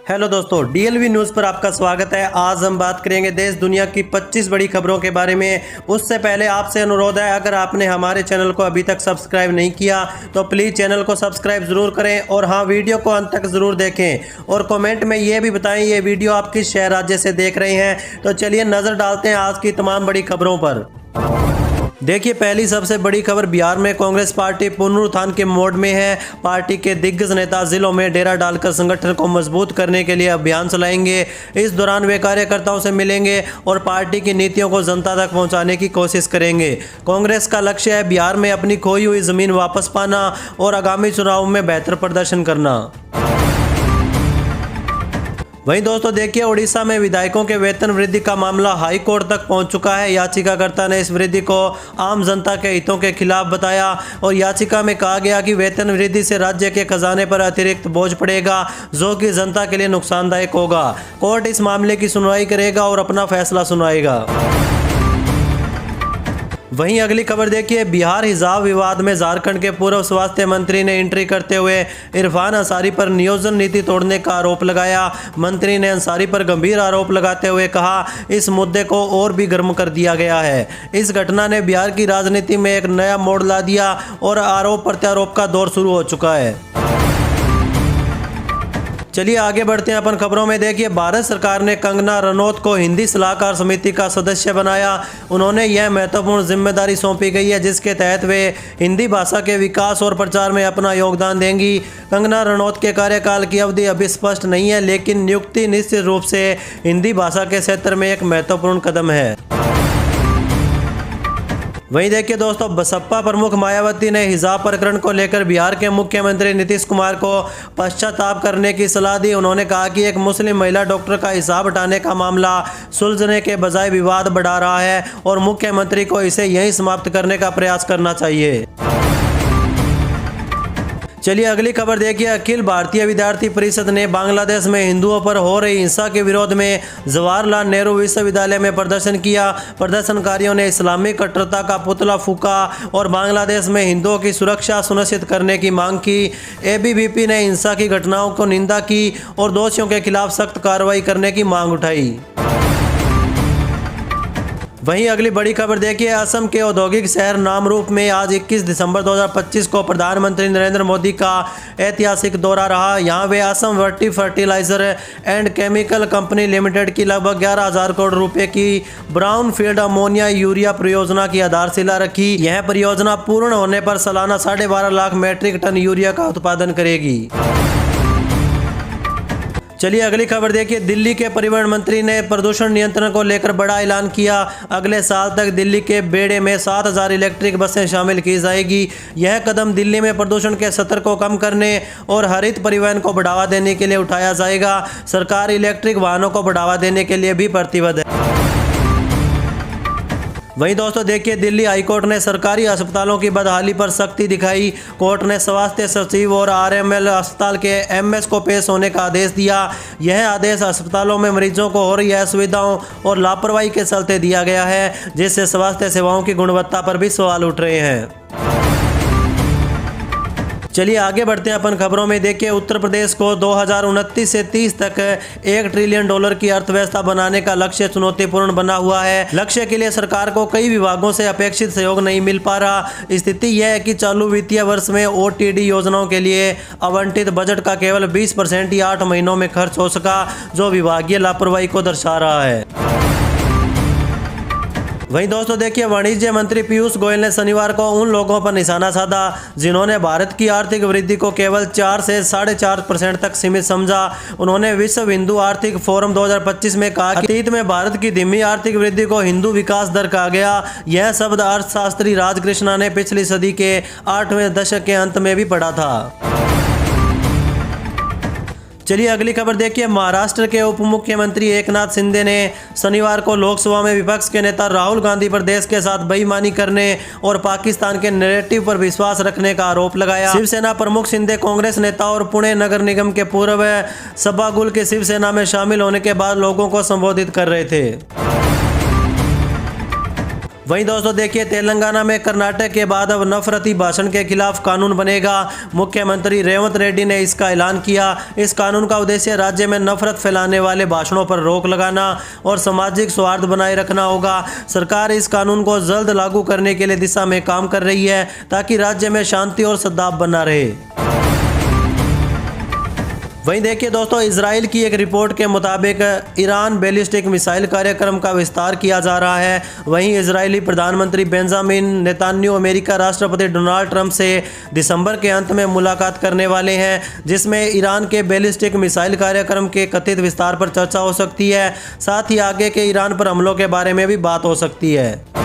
Hello दोस्तों, डीएलवी news पर आपका स्वागत है। आज हम बात करेंगे देश दुनिया की 25 बड़ी खबरों के बारे में। उससे पहले आपसे अनुरोध है, अगर आपने हमारे चैनल को अभी तक सब्सक्राइब नहीं किया तो प्लीज़ चैनल को सब्सक्राइब ज़रूर करें और हाँ, वीडियो को अंत तक ज़रूर देखें और कमेंट में ये भी बताएं ये वीडियो आप किस शहर राज्य से देख रहे हैं। तो चलिए नज़र डालते हैं आज की तमाम बड़ी खबरों पर। देखिए, पहली सबसे बड़ी खबर बिहार में कांग्रेस पार्टी पुनरुत्थान के मोड में है। पार्टी के दिग्गज नेता जिलों में डेरा डालकर संगठन को मजबूत करने के लिए अभियान चलाएंगे। इस दौरान वे कार्यकर्ताओं से मिलेंगे और पार्टी की नीतियों को जनता तक पहुंचाने की कोशिश करेंगे। कांग्रेस का लक्ष्य है बिहार में अपनी खोई हुई जमीन वापस पाना और आगामी चुनाव में बेहतर प्रदर्शन करना। वहीं दोस्तों देखिए, उड़ीसा में विधायकों के वेतन वृद्धि का मामला हाई कोर्ट तक पहुंच चुका है। याचिकाकर्ता ने इस वृद्धि को आम जनता के हितों के खिलाफ बताया और याचिका में कहा गया कि वेतन वृद्धि से राज्य के खजाने पर अतिरिक्त बोझ पड़ेगा, जो कि जनता के लिए नुकसानदायक होगा। कोर्ट इस मामले की सुनवाई करेगा और अपना फैसला सुनाएगा। वहीं अगली खबर देखिए, बिहार हिजाब विवाद में झारखंड के पूर्व स्वास्थ्य मंत्री ने एंट्री करते हुए इरफान अंसारी पर नियोजन नीति तोड़ने का आरोप लगाया। मंत्री ने अंसारी पर गंभीर आरोप लगाते हुए कहा, इस मुद्दे को और भी गर्म कर दिया गया है। इस घटना ने बिहार की राजनीति में एक नया मोड़ ला दिया और आरोप प्रत्यारोप का दौर शुरू हो चुका है। चलिए आगे बढ़ते हैं अपन खबरों में। देखिए, भारत सरकार ने कंगना रनौत को हिंदी सलाहकार समिति का सदस्य बनाया। उन्होंने यह महत्वपूर्ण जिम्मेदारी सौंपी गई है जिसके तहत वे हिंदी भाषा के विकास और प्रचार में अपना योगदान देंगी। कंगना रनौत के कार्यकाल की अवधि अभी स्पष्ट नहीं है, लेकिन नियुक्ति निश्चित रूप से हिंदी भाषा के क्षेत्र में एक महत्वपूर्ण कदम है। वहीं देखिए दोस्तों, बसपा प्रमुख मायावती ने हिजाब प्रकरण को लेकर बिहार के मुख्यमंत्री नीतीश कुमार को पश्चाताप करने की सलाह दी। उन्होंने कहा कि एक मुस्लिम महिला डॉक्टर का हिजाब हटाने का मामला सुलझने के बजाय विवाद बढ़ा रहा है और मुख्यमंत्री को इसे यहीं समाप्त करने का प्रयास करना चाहिए। चलिए अगली खबर देखिए, अखिल भारतीय विद्यार्थी परिषद ने बांग्लादेश में हिंदुओं पर हो रही हिंसा के विरोध में जवाहरलाल नेहरू विश्वविद्यालय में प्रदर्शन किया। प्रदर्शनकारियों ने इस्लामी कट्टरता का पुतला फूंका और बांग्लादेश में हिंदुओं की सुरक्षा सुनिश्चित करने की मांग की। एबीवीपी ने हिंसा की घटनाओं को निंदा की और दोषियों के खिलाफ सख्त कार्रवाई करने की मांग उठाई। वहीं अगली बड़ी खबर देखिए, असम के औद्योगिक शहर नामरूप में आज 21 दिसंबर 2025 को प्रधानमंत्री नरेंद्र मोदी का ऐतिहासिक दौरा रहा। यहां वे असम वर्टी fertiliser and chemical company limited की लगभग 11,000 करोड़ रुपए की ब्राउनफील्ड अमोनिया यूरिया परियोजना की आधारशिला रखी। यह परियोजना पूर्ण होने पर सालाना 12.5 लाख मीट्रिक टन यूरिया का उत्पादन करेगी। चलिए अगली खबर देखिए, दिल्ली के परिवहन मंत्री ने प्रदूषण नियंत्रण को लेकर बड़ा ऐलान किया। अगले साल तक दिल्ली के बेड़े में 7,000 इलेक्ट्रिक बसें शामिल की जाएगी। यह कदम दिल्ली में प्रदूषण के स्तर को कम करने और हरित परिवहन को बढ़ावा देने के लिए उठाया जाएगा। सरकार इलेक्ट्रिक वाहनों को बढ़ावा देने के लिए भी प्रतिबद्ध है। वहीं दोस्तों देखिए, दिल्ली हाईकोर्ट ने सरकारी अस्पतालों की बदहाली पर सख्ती दिखाई। कोर्ट ने स्वास्थ्य सचिव और आरएमएल अस्पताल के एमएस को पेश होने का आदेश दिया। यह आदेश अस्पतालों में मरीजों को हो रही असुविधाओं और लापरवाही के चलते दिया गया है, जिससे स्वास्थ्य सेवाओं की गुणवत्ता पर भी सवाल उठ रहे हैं। चलिए आगे बढ़ते हैं अपन खबरों में। देखिए, उत्तर प्रदेश को 2029 से 30 तक $1 ट्रिलियन की अर्थव्यवस्था बनाने का लक्ष्य चुनौतीपूर्ण बना हुआ है। लक्ष्य के लिए सरकार को कई विभागों से अपेक्षित सहयोग नहीं मिल पा रहा। स्थिति यह है कि चालू वित्तीय वर्ष में ओटीडी योजनाओं के लिए आवंटित बजट का केवल 20% ही 8 महीनों में खर्च हो सका, जो विभागीय लापरवाही को दर्शा रहा है। वहीं दोस्तों देखिए, वाणिज्य मंत्री पीयूष गोयल ने शनिवार को उन लोगों पर निशाना साधा जिन्होंने भारत की आर्थिक वृद्धि को केवल 4 से 4.5% तक सीमित समझा। उन्होंने विश्व हिंदू आर्थिक फोरम 2025 में कहा कि अतीत में भारत की धीमी आर्थिक वृद्धि को हिंदू विकास दर कहा गया। यह शब्द अर्थशास्त्री राजकृष्णा ने पिछली सदी के 8वें दशक के अंत में भी पढ़ा था। चलिए अगली खबर देखिए, महाराष्ट्र के उप मुख्यमंत्री एकनाथ शिंदे ने शनिवार को लोकसभा में विपक्ष के नेता राहुल गांधी पर देश के साथ बेईमानी करने और पाकिस्तान के नैरेटिव पर विश्वास रखने का आरोप लगाया। शिवसेना प्रमुख शिंदे कांग्रेस नेता और पुणे नगर निगम के पूर्व सभागुल के शिवसेना में शामिल होने के बाद लोगों को संबोधित कर रहे थे। वहीं दोस्तों देखिए, तेलंगाना में कर्नाटक के बाद अब नफरती भाषण के खिलाफ कानून बनेगा। मुख्यमंत्री रेवंत रेड्डी ने इसका ऐलान किया। इस कानून का उद्देश्य राज्य में नफरत फैलाने वाले भाषणों पर रोक लगाना और सामाजिक सौहार्द बनाए रखना होगा। सरकार इस कानून को जल्द लागू करने के लिए दिशा में काम कर रही है ताकि राज्य में शांति और सद्भाव बना रहे। वहीं देखिए दोस्तों, इजराइल की एक रिपोर्ट के मुताबिक ईरान बैलिस्टिक मिसाइल कार्यक्रम का विस्तार किया जा रहा है। वहीं इजरायली प्रधानमंत्री बेंजामिन नेतन्याहू अमेरिका राष्ट्रपति डोनाल्ड ट्रंप से दिसंबर के अंत में मुलाकात करने वाले हैं, जिसमें ईरान के बैलिस्टिक मिसाइल कार्यक्रम के कथित विस्तार पर चर्चा हो सकती है। साथ ही आगे के ईरान पर हमलों के बारे में भी बात हो सकती है।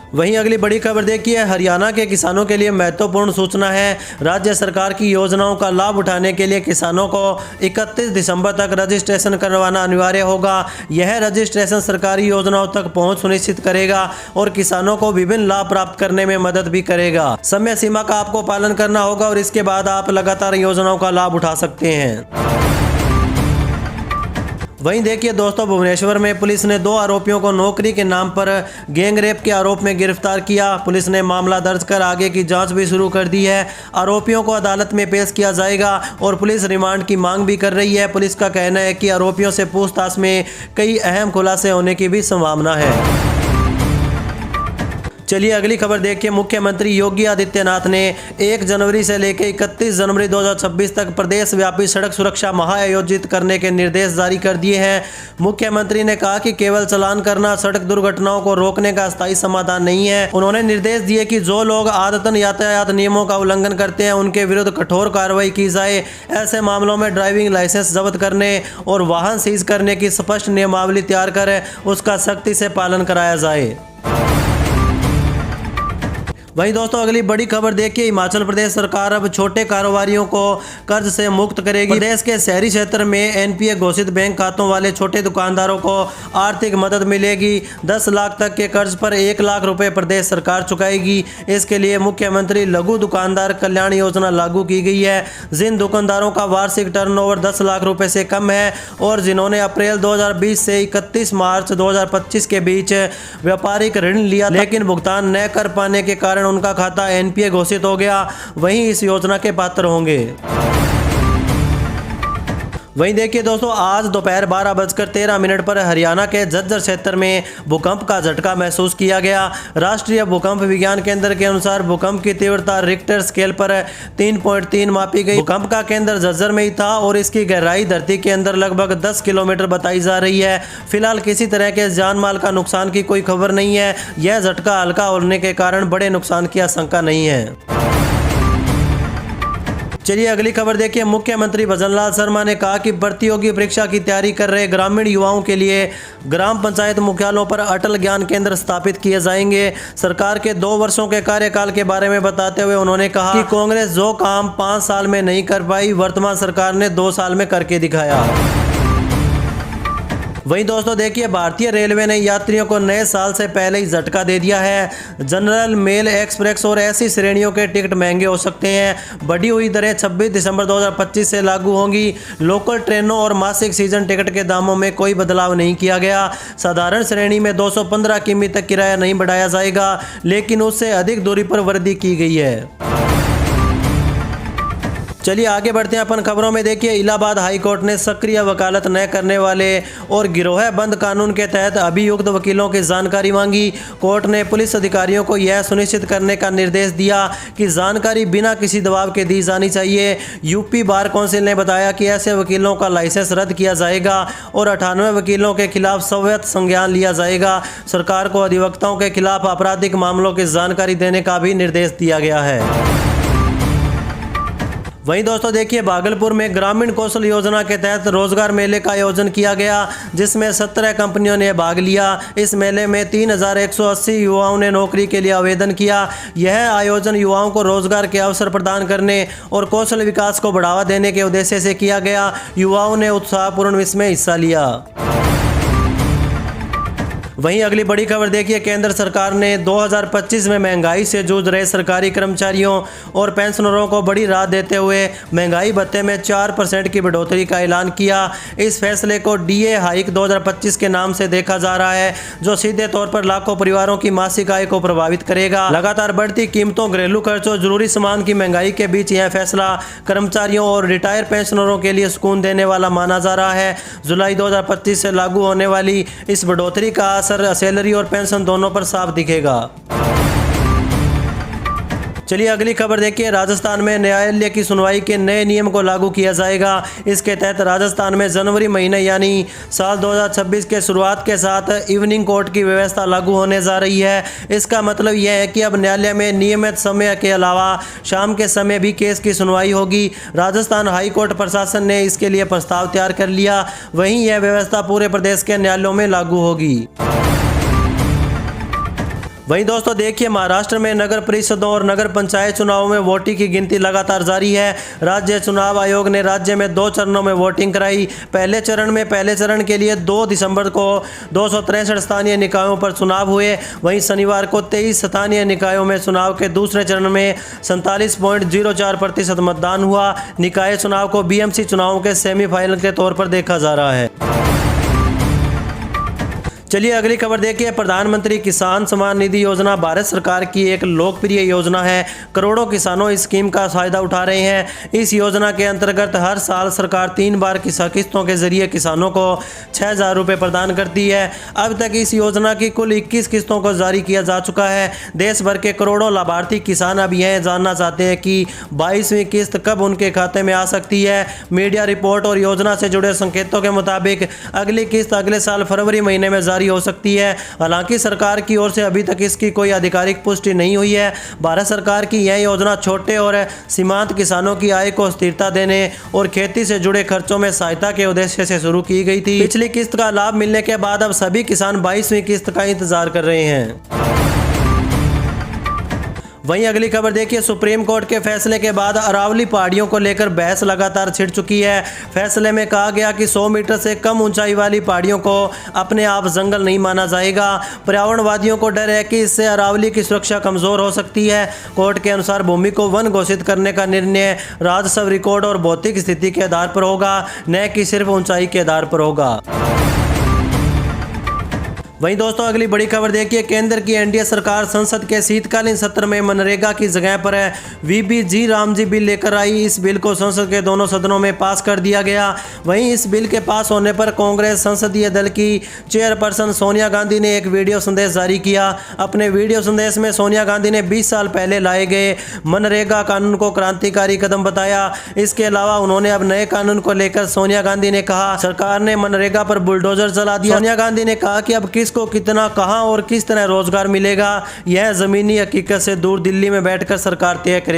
वहीं अगली बड़ी खबर देखिए, हरियाणा के किसानों के लिए महत्वपूर्ण सूचना है। राज्य सरकार की योजनाओं का लाभ उठाने के लिए किसानों को 31 दिसंबर तक रजिस्ट्रेशन करवाना अनिवार्य होगा। यह रजिस्ट्रेशन सरकारी योजनाओं तक पहुंच सुनिश्चित करेगा और किसानों को विभिन्न लाभ प्राप्त करने में मदद भी करेगा। समय सीमा का आपको पालन करना होगा और इसके बाद आप लगातार योजनाओं का लाभ उठा सकते हैं। वहीं देखिए दोस्तों, भुवनेश्वर में पुलिस ने 2 आरोपियों को नौकरी के नाम पर गैंग रेप के आरोप में गिरफ्तार किया। पुलिस ने मामला दर्ज कर आगे की जांच भी शुरू कर दी है। आरोपियों को अदालत में पेश किया जाएगा और पुलिस रिमांड की मांग भी कर रही है। पुलिस का कहना है कि आरोपियों से पूछताछ में कई अहम खुलासे होने की भी संभावना है। चलिए अगली खबर देखिए, मुख्यमंत्री योगी आदित्यनाथ ने 1 जनवरी से लेकर 31 जनवरी 2026 तक प्रदेश व्यापी सड़क सुरक्षा माह आयोजित करने के निर्देश जारी कर दिए हैं। मुख्यमंत्री ने कहा कि केवल चालान करना सड़क दुर्घटनाओं को रोकने का स्थायी समाधान नहीं है। उन्होंने निर्देश दिए कि जो लोग आदतन यातायात नियमों का उल्लंघन करते हैं उनके विरुद्ध कठोर कार्रवाई की जाए। ऐसे मामलों में ड्राइविंग लाइसेंस जब्त करने और वाहन सीज करने की स्पष्ट नियमावली तैयार कर उसका सख्ती से पालन कराया जाए। वहीं दोस्तों अगली बड़ी खबर देखिए, हिमाचल प्रदेश सरकार अब छोटे कारोबारियों को कर्ज से मुक्त करेगी। प्रदेश के शहरी क्षेत्र में एनपीए घोषित बैंक खातों वाले छोटे दुकानदारों को आर्थिक मदद मिलेगी। 10 लाख तक के कर्ज पर 1 लाख रुपए प्रदेश सरकार चुकाएगी। इसके लिए मुख्यमंत्री लघु दुकानदार कल्याण योजना लागू की गई है। जिन दुकानदारों का वार्षिक टर्नओवर 10 लाख रुपए से कम है और जिन्होंने अप्रैल 2020 से 31 मार्च 2025 के बीच व्यापारिक ऋण लिया लेकिन भुगतान न कर पाने के कारण उनका खाता एनपीए घोषित हो गया, वहीं इस योजना के पात्र होंगे। वहीं देखिए दोस्तों, आज दोपहर 12:13 पर हरियाणा के झज्जर क्षेत्र में भूकंप का झटका महसूस किया गया। राष्ट्रीय भूकंप विज्ञान केंद्र के अनुसार भूकंप की तीव्रता रिक्टर स्केल पर 3.3 मापी गई। भूकंप का केंद्र झज्जर में ही था और इसकी गहराई धरती के अंदर लगभग 10 किलोमीटर बताई जा रही है। फिलहाल किसी तरह के जान माल का नुकसान की कोई खबर नहीं है। यह झटका हल्का होने के कारण बड़े नुकसान की आशंका नहीं है। चलिए अगली खबर देखिए, मुख्यमंत्री भजनलाल शर्मा ने कहा कि प्रतियोगी परीक्षा की तैयारी कर रहे ग्रामीण युवाओं के लिए ग्राम पंचायत मुख्यालयों पर अटल ज्ञान केंद्र स्थापित किए जाएंगे। सरकार के 2 वर्षों के कार्यकाल के बारे में बताते हुए उन्होंने कहा कि कांग्रेस जो काम 5 साल में नहीं कर पाई, वर्तमान सरकार ने 2 साल में करके दिखाया। वहीं दोस्तों देखिए, भारतीय रेलवे ने यात्रियों को नए साल से पहले ही झटका दे दिया है। जनरल, मेल, एक्सप्रेस और ऐसी श्रेणियों के टिकट महंगे हो सकते हैं। बढ़ी हुई दरें 26 दिसंबर 2025 से लागू होंगी। लोकल ट्रेनों और मासिक सीजन टिकट के दामों में कोई बदलाव नहीं किया गया। साधारण श्रेणी में 215 किमी तक किराया नहीं बढ़ाया जाएगा, लेकिन उससे अधिक दूरी पर वृद्धि की गई है। चलिए आगे बढ़ते हैं अपन खबरों में। देखिए, इलाहाबाद हाई कोर्ट ने सक्रिय वकालत न करने वाले और गिरोहबंद कानून के तहत अभियुक्त वकीलों की जानकारी मांगी। कोर्ट ने पुलिस अधिकारियों को यह सुनिश्चित करने का निर्देश दिया कि जानकारी बिना किसी दबाव के दी जानी चाहिए। यूपी बार काउंसिल ने बताया कि ऐसे वकीलों का लाइसेंस रद्द किया जाएगा और 98 वकीलों के खिलाफ स्वायत्त संज्ञान लिया जाएगा। सरकार को अधिवक्ताओं के खिलाफ आपराधिक मामलों की जानकारी देने का भी निर्देश दिया गया है। वहीं दोस्तों देखिए, भागलपुर में ग्रामीण कौशल योजना के तहत रोजगार मेले का आयोजन किया गया, जिसमें 17 कंपनियों ने भाग लिया। इस मेले में 3180 युवाओं ने नौकरी के लिए आवेदन किया। यह आयोजन युवाओं को रोजगार के अवसर प्रदान करने और कौशल विकास को बढ़ावा देने के उद्देश्य से किया गया। युवाओं ने उत्साहपूर्ण इसमें हिस्सा लिया। वहीं अगली बड़ी खबर देखिए, केंद्र सरकार ने 2025 में महंगाई से जूझ रहे सरकारी कर्मचारियों और पेंशनरों को बड़ी राहत देते हुए महंगाई भत्ते में 4% की बढ़ोतरी का ऐलान किया। इस फैसले को डीए हाइक 2025 के नाम से देखा जा रहा है, जो सीधे तौर पर लाखों परिवारों की मासिक आय को प्रभावित करेगा। लगातार बढ़ती कीमतों, घरेलू खर्चों, जरूरी सामान की महंगाई के बीच यह फैसला कर्मचारियों और रिटायर पेंशनरों के लिए सुकून देने वाला माना जा रहा है। जुलाई 2025 से लागू होने वाली इस बढ़ोतरी का असर सैलरी और पेंशन दोनों पर साफ दिखेगा। चलिए अगली खबर देखिए, राजस्थान में न्यायालय की सुनवाई के नए नियम को लागू किया जाएगा। इसके तहत राजस्थान में जनवरी महीने यानी साल 2026 के शुरुआत के साथ इवनिंग कोर्ट की व्यवस्था लागू होने जा रही है। इसका मतलब यह है कि अब न्यायालय में नियमित समय के अलावा शाम के समय भी केस की सुनवाई होगी। राजस्थान हाई कोर्ट प्रशासन ने इसके लिए प्रस्ताव तैयार कर लिया। वहीं यह व्यवस्था पूरे प्रदेश के न्यायालयों में लागू होगी। वहीं दोस्तों देखिए, महाराष्ट्र में नगर परिषदों और नगर पंचायत चुनावों में वोटिंग की गिनती लगातार जारी है। राज्य चुनाव आयोग ने राज्य में 2 चरणों में वोटिंग कराई। पहले चरण के लिए 2 दिसंबर को 263 स्थानीय निकायों पर चुनाव हुए। वहीं शनिवार को 23 स्थानीय निकायों में चुनाव के दूसरे चरण में 47.04% मतदान हुआ। निकाय चुनाव को बीएमसी चुनावों के सेमीफाइनल के तौर पर देखा जा रहा है। चलिए अगली खबर देखिए, प्रधानमंत्री किसान सम्मान निधि योजना भारत सरकार की एक लोकप्रिय योजना है। करोड़ों किसानों इस स्कीम का फायदा उठा रहे हैं। इस योजना के अंतर्गत हर साल सरकार 3 बार किस्तों के जरिए किसानों को 6,000 रुपये प्रदान करती है। अब तक इस योजना की कुल 21 किस्तों को जारी किया जा चुका है। देश भर के करोड़ों लाभार्थी किसान अब यह जानना चाहते हैं कि 22वीं किस्त कब उनके खाते में आ सकती है। मीडिया रिपोर्ट और योजना से जुड़े संकेतों के मुताबिक अगली किस्त अगले साल फरवरी महीने में हो सकती है। हालांकि सरकार की ओर से अभी तक इसकी कोई आधिकारिक पुष्टि नहीं हुई है। भारत सरकार की यह योजना छोटे और सीमांत किसानों की आय को स्थिरता देने और खेती से जुड़े खर्चों में सहायता के उद्देश्य से शुरू की गई थी। पिछली किस्त का लाभ मिलने के बाद अब सभी किसान 22वीं किस्त का इंतजार कर रहे हैं। वहीं अगली खबर देखिए, सुप्रीम कोर्ट के फैसले के बाद अरावली पहाड़ियों को लेकर बहस लगातार छिड़ चुकी है। फैसले में कहा गया कि 100 मीटर से कम ऊंचाई वाली पहाड़ियों को अपने आप जंगल नहीं माना जाएगा। पर्यावरणवादियों को डर है कि इससे अरावली की सुरक्षा कमजोर हो सकती है। कोर्ट के अनुसार भूमि को वन घोषित करने का निर्णय राजस्व रिकॉर्ड और भौतिक स्थिति के आधार पर होगा, न कि सिर्फ ऊंचाई के आधार पर होगा। वहीं दोस्तों अगली बड़ी खबर देखिए, केंद्र की एनडीए सरकार संसद के शीतकालीन सत्र में मनरेगा की जगह पर वीबीजी रामजी बिल लेकर आई। इस बिल को संसद के दोनों सदनों में पास कर दिया गया। वहीं इस बिल के पास होने पर कांग्रेस संसदीय दल की चेयरपर्सन सोनिया गांधी ने एक वीडियो संदेश जारी किया। अपने वीडियो संदेश में सोनिया गांधी ने 20 साल पहले लाए गए मनरेगा कानून को क्रांतिकारी कदम बताया। इसके अलावा उन्होंने अब नए कानून को लेकर सोनिया गांधी ने कहा, सरकार ने मनरेगा पर बुलडोजर चला दिया। सोनिया गांधी ने कहा कि अब को कितना, कहां और किस तरह रोजगार मिलेगा, यह जमीनी हकीकत से दूर दिल्ली में बैठकर सरकार तय करेगी।